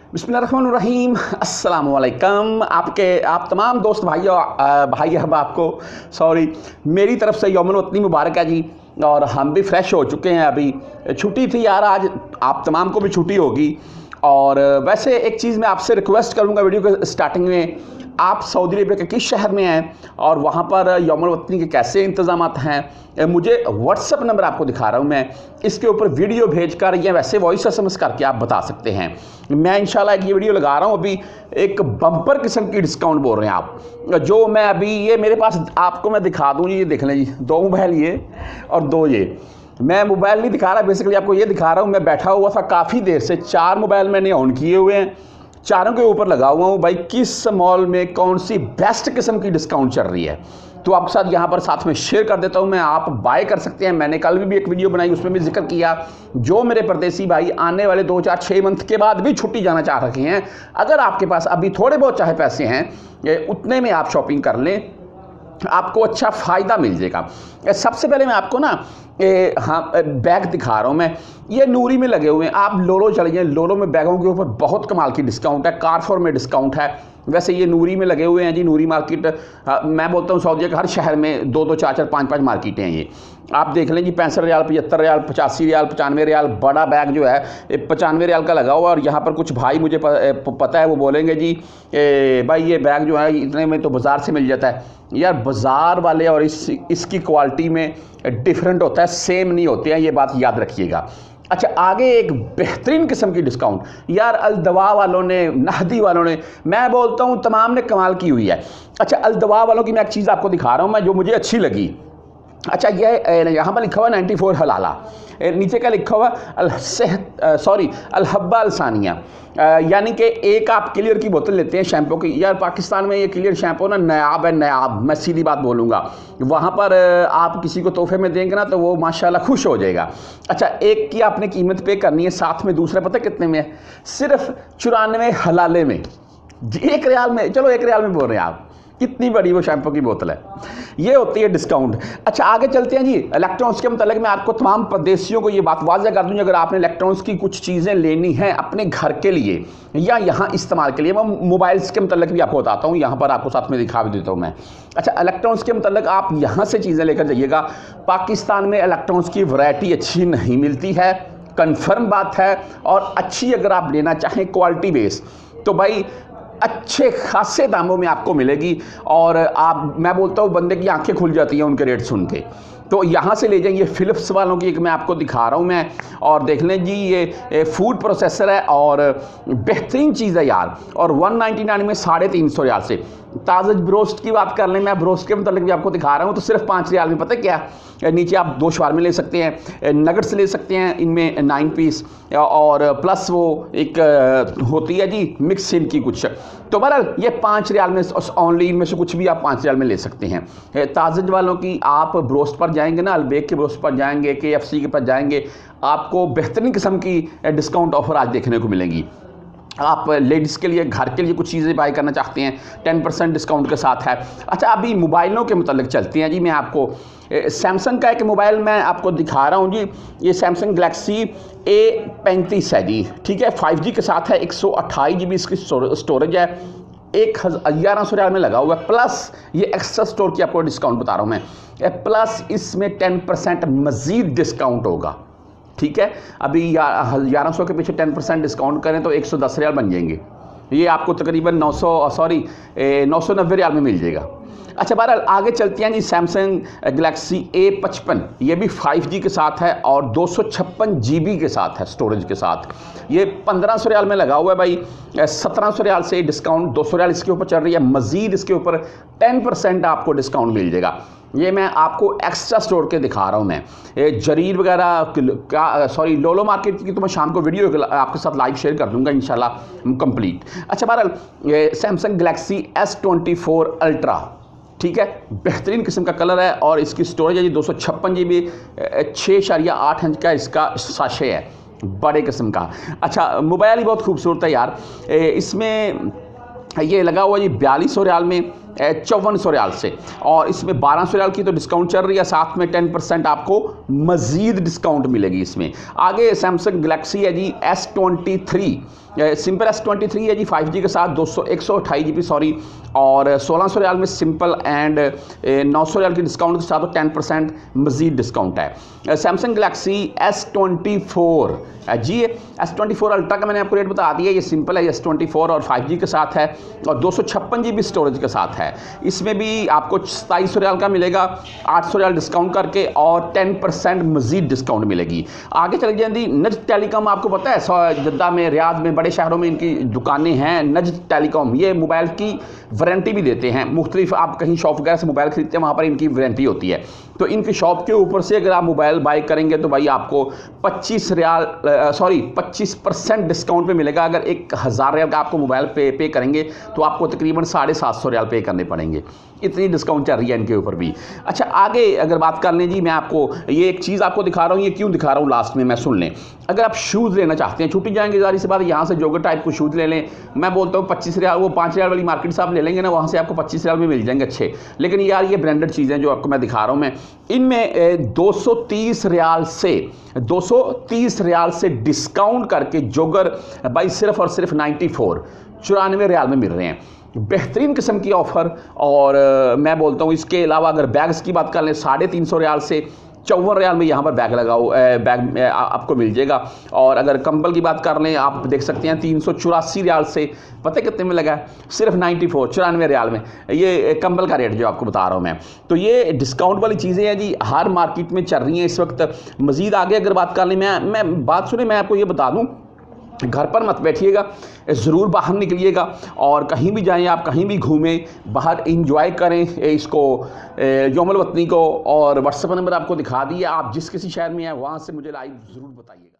बिस्मिल्लाहिर्रहमानिर्रहीम अस्सलाम वालेकुम। आप तमाम दोस्त भाइयों भाई अब आपको मेरी तरफ से यौमुल वतनी मुबारक है जी। और हम भी फ्रेश हो चुके हैं। अभी छुट्टी थी यार, आज आप तमाम को भी छुट्टी होगी। और वैसे एक चीज़ मैं आपसे रिक्वेस्ट करूंगा वीडियो के स्टार्टिंग में, आप सऊदी अरबिया के किस शहर में हैं और वहाँ पर यौमुल वतनी के कैसे इंतज़ामात हैं, मुझे व्हाट्सअप नंबर आपको दिखा रहा हूँ मैं, इसके ऊपर वीडियो भेजकर या वैसे वॉइस एसएमएस करके आप बता सकते हैं। मैं इंशाल्लाह एक ये वीडियो लगा रहा हूँ, अभी एक बम्पर किस्म की डिस्काउंट बोल रहे हैं आप, जो मैं अभी ये मेरे पास आपको मैं दिखा दूँ। ये देख लें जी, 2 मोबाइल ये और 2 ये। मैं मोबाइल नहीं दिखा रहा, बेसिकली आपको ये दिखा रहा हूँ। मैं बैठा हुआ था काफ़ी देर से, 4 मोबाइल मैंने ऑन किए हुए हैं, चारों के ऊपर लगा हुआ हूँ भाई किस मॉल में कौन सी बेस्ट किस्म की डिस्काउंट चल रही है, तो आपके साथ यहाँ पर साथ में शेयर कर देता हूँ मैं। आप बाय कर सकते हैं। मैंने कल भी एक वीडियो बनाई, उसमें भी जिक्र किया, जो मेरे परदेसी भाई आने वाले 2, 4, 6 मंथ के बाद भी छुट्टी जाना चाह रहे हैं, अगर आपके पास अभी थोड़े बहुत चाहे पैसे हैं, उतने में आप शॉपिंग कर लें, आपको अच्छा फ़ायदा मिल जाएगा। सबसे पहले मैं आपको ना बैग दिखा रहा हूँ मैं, ये नूरी में लगे हुए हैं। आप लोलो चलिए, लोलो में बैगों के ऊपर बहुत कमाल की डिस्काउंट है, कारफोर में डिस्काउंट है। वैसे ये नूरी में लगे हुए हैं जी, नूरी मार्केट। मैं बोलता हूँ सऊदी के हर शहर में 2-2, 4-4, 5-5 मार्केटें हैं ये। आप देख लें जी, 65 रियाल, 75 रियाल, 85 रियाल, 95 रियाल बड़ा बैग जो है 95 रियाल का लगा हुआ। और यहाँ पर कुछ भाई मुझे पता है, वो बोलेंगे जी भाई ये बैग जो है इतने में तो बाज़ार से मिल जाता है। यार बाज़ार वाले और इसकी क्वालिटी में डिफरेंट होता है, सेम नहीं होते हैं, ये बात याद रखिएगा। अच्छा, आगे एक बेहतरीन किस्म की डिस्काउंट यार अल-दवा वालों ने, नहदी वालों ने, मैं बोलता हूँ तमाम ने कमाल की हुई है। अच्छा, अल-दवा वालों की मैं एक चीज़ आपको दिखा रहा हूँ मैं, जो मुझे अच्छी लगी। अच्छा, ये यहाँ पर लिखा हुआ 94 हलाला, नीचे का लिखा हुआ अल-हब्बा अल-सानिया, यानी कि एक आप क्लियर की बोतल लेते हैं शैम्पू की। यार पाकिस्तान में ये क्लियर शैम्पू ना नायाब है, नायाब, मैं सीधी बात बोलूँगा। वहाँ पर आप किसी को तोहफे में देंगे ना तो वो माशाल्लाह खुश हो जाएगा। अच्छा, एक की आपने कीमत पे करनी है, साथ में दूसरा पता कितने में है? सिर्फ 94 हलाले में, 1 रियाल में। चलो 1 रियाल में बोल रहे हैं आप, कितनी बड़ी वो शैम्पू की बोतल है। ये होती है डिस्काउंट। अच्छा, आगे चलते हैं जी। इलेक्ट्रॉनिक्स के मतलब मैं आपको तमाम परदेशियों को ये बात वाज़ह कर दूँ, अगर आपने इलेक्ट्रॉनिक्स की कुछ चीज़ें लेनी हैं अपने घर के लिए या यहाँ इस्तेमाल के लिए, मैं मोबाइल्स के मतलब भी आपको बताता हूँ, यहाँ पर आपको साथ में दिखा भी देता हूँ मैं। अच्छा, इलेक्ट्रॉनिक्स के मतलब आप यहाँ से चीज़ें लेकर जाइएगा। पाकिस्तान में इलेक्ट्रॉनिक्स की वैरायटी अच्छी नहीं मिलती है, कन्फर्म बात है। और अच्छी अगर आप लेना चाहें क्वालिटी बेस, तो भाई अच्छे खासे दामों में आपको मिलेगी। और मैं बोलता हूँ बंदे की आंखें खुल जाती हैं उनके रेट सुन के। तो यहाँ से ले जाएंगे। फ़िलिप्स वालों की एक मैं आपको दिखा रहा हूँ मैं, और देख लें जी, ये फूड प्रोसेसर है और बेहतरीन चीज़ है यार। और 199 में 350 रियाल से। ताज़ा ब्रोस्ट की बात कर लें, मैं ब्रोस्ट के मतलब भी आपको दिखा रहा हूँ, तो सिर्फ 5 रियाल में। पता है क्या, नीचे आप 2 शवारमे ले सकते हैं, नगट्स ले सकते हैं, इनमें 9 पीस, और प्लस वो एक होती है जी मिक्स इनकी कुछ। तो बहरहाल ये 5 रियाल में ओनली, इनमें से कुछ भी आप 5 रियाल में ले सकते हैं। ताज़ज वालों की आप ब्रोस्ट पर जाएंगे ना, अलबेक के ब्रोस्ट पर जाएंगे, KFC के पर जाएंगे, आपको बेहतरीन किस्म की डिस्काउंट ऑफर आज देखने को मिलेंगी। आप लेडीज़ के लिए, घर के लिए कुछ चीज़ें बाय करना चाहते हैं, 10% डिस्काउंट के साथ है। अच्छा, अभी मोबाइलों के मतलब चलते हैं जी। मैं आपको सैमसंग का एक मोबाइल मैं आपको दिखा रहा हूँ जी। ये सैमसंग गैलेक्सी A35 है जी, ठीक है, 5G के साथ है, 128 GB इसकी स्टोरेज है, 1100 रियाल में लगा हुआ है। प्लस ये एक्स्ट्रा स्टोर की आपको डिस्काउंट बता रहा हूँ मैं, प्लस इसमें 10% मज़ीद डिस्काउंट होगा, ठीक है। अभी 1100 के पीछे 10% डिस्काउंट करें तो 110 रियाल बन जाएंगे। ये आपको तकरीबन 990 रियाल में मिल जाएगा। अच्छा, बहरहाल आगे चलते हैं जी। सैमसंग गैलेक्सी A55, ये भी 5G के साथ है और 256 GB के साथ है, स्टोरेज के साथ। ये 1500 रियाल में लगा हुआ है भाई। 1700 रियाल से डिस्काउंट, 200 रियाल इसके ऊपर चल रही है, मज़ीद इसके ऊपर 10% आपको डिस्काउंट मिल जाएगा। ये मैं आपको एक्स्ट्रा स्टोर के दिखा रहा हूँ मैं। जरीर वगैरह का, लोलो मार्केट की तो मैं शाम को वीडियो आपके साथ लाइव शेयर कर दूँगा इंशाल्लाह कंप्लीट। अच्छा, बहरहाल सैमसंग गैलेक्सी S24 अल्ट्रा, ठीक है, बेहतरीन किस्म का कलर है और इसकी स्टोरेज है जी 256 GB, 6.8 इंच का इसका साशे है, बड़े किस्म का। अच्छा, मोबाइल ही बहुत खूबसूरत है यार। इसमें ये लगा हुआ जी 4200 रियाल में, 5400 रियाल से, और इसमें 1200 रियाल की तो डिस्काउंट चल रही है, साथ में 10% आपको मज़ीद डिस्काउंट मिलेगी इसमें। आगे सैमसंग गैलेक्सी है जी S23, सिंपल S23 है जी 5G के साथ 128 GB सॉरी, और 1600 रियाल में सिंपल एंड 900 रियाल की डिस्काउंट के साथ 10% मज़ीद डिस्काउंट है। सैमसंग गलेक्सी S24 जी, S24 अल्ट्रा का मैंने आपको रेट बता दिया, ये सिंपल है, S24 और 5G के साथ है और 256 GB स्टोरेज के साथ है। इसमें भी आपको 2700 रियाल का मिलेगा, 800 रियाल डिस्काउंट करके और 10% मज़ीद डिस्काउंट मिलेगी। आगे चले जाएंगी नज टेलीकॉम, आपको पता है जद्दा में, रियाद में, बड़े शहरों में इनकी दुकानें हैं। नज टेलीकॉम ये मोबाइल की वारंटी भी देते हैं, मुख्तलिफ आप कहीं शॉप वगैरह से मोबाइल खरीदते हैं वहाँ पर इनकी वारंटी होती है। तो इनकी शॉप के ऊपर से अगर आप मोबाइल बाय करेंगे तो भाई आपको 25% डिस्काउंट पे मिलेगा। अगर 1000 रियाल का आपको मोबाइल पे करेंगे तो आपको तकरीबन 750 रियाल पे करने पड़ेंगे। इतनी डिस्काउंट चल रही है इनके ऊपर भी। अच्छा, आगे अगर बात कर लें जी, मैं आपको ये एक चीज़ आपको दिखा रहा हूँ, ये क्यों दिखा रहा हूँ लास्ट में मैं सुन लें। अगर आप शूज़ लेना चाहते हैं, छुट्टी जाएंगे जारी से बात, यहाँ से जोगर टाइप को शूज़ ले लें। मैं बोलता हूँ 25 रियाल, वो 5 रियाल वाली मार्केट से आप ले लेंगे ना, वहाँ से आपको 25 रियाल में मिल जाएंगे अच्छे। लेकिन यार ये ब्रांडेड चीज़ें जो आपको मैं दिखा रहा हूँ मैं, इनमें 230 रियाल से डिस्काउंट करके जोगर भाई सिर्फ और सिर्फ 94 रियाल में मिल रहे हैं। बेहतरीन किस्म की ऑफ़र। और मैं बोलता हूँ इसके अलावा अगर बैग्स की बात कर लें, 350 रियाल से 54 रियाल में यहाँ पर बैग लगाओ, बैग आपको मिल जाएगा। और अगर कंबल की बात कर लें, आप देख सकते हैं 384 रियाल से पता कितने में लगा है, सिर्फ 94 रियाल में ये कंबल का रेट जो आपको बता रहा हूँ मैं। तो ये डिस्काउंट वाली चीज़ें हैं जी, हर मार्केट में चल रही हैं इस वक्त। मज़ीद आगे अगर बात कर लें, मैं बात सुने, मैं आपको ये बता दूँ, घर पर मत बैठिएगा, ज़रूर बाहर निकलिएगा और कहीं भी जाएं, आप कहीं भी घूमें, बाहर इंजॉय करें इसको यौमुल वतनी को। और व्हाट्सएप नंबर आपको दिखा दिया, आप जिस किसी शहर में हैं वहाँ से मुझे लाइव ज़रूर बताइएगा।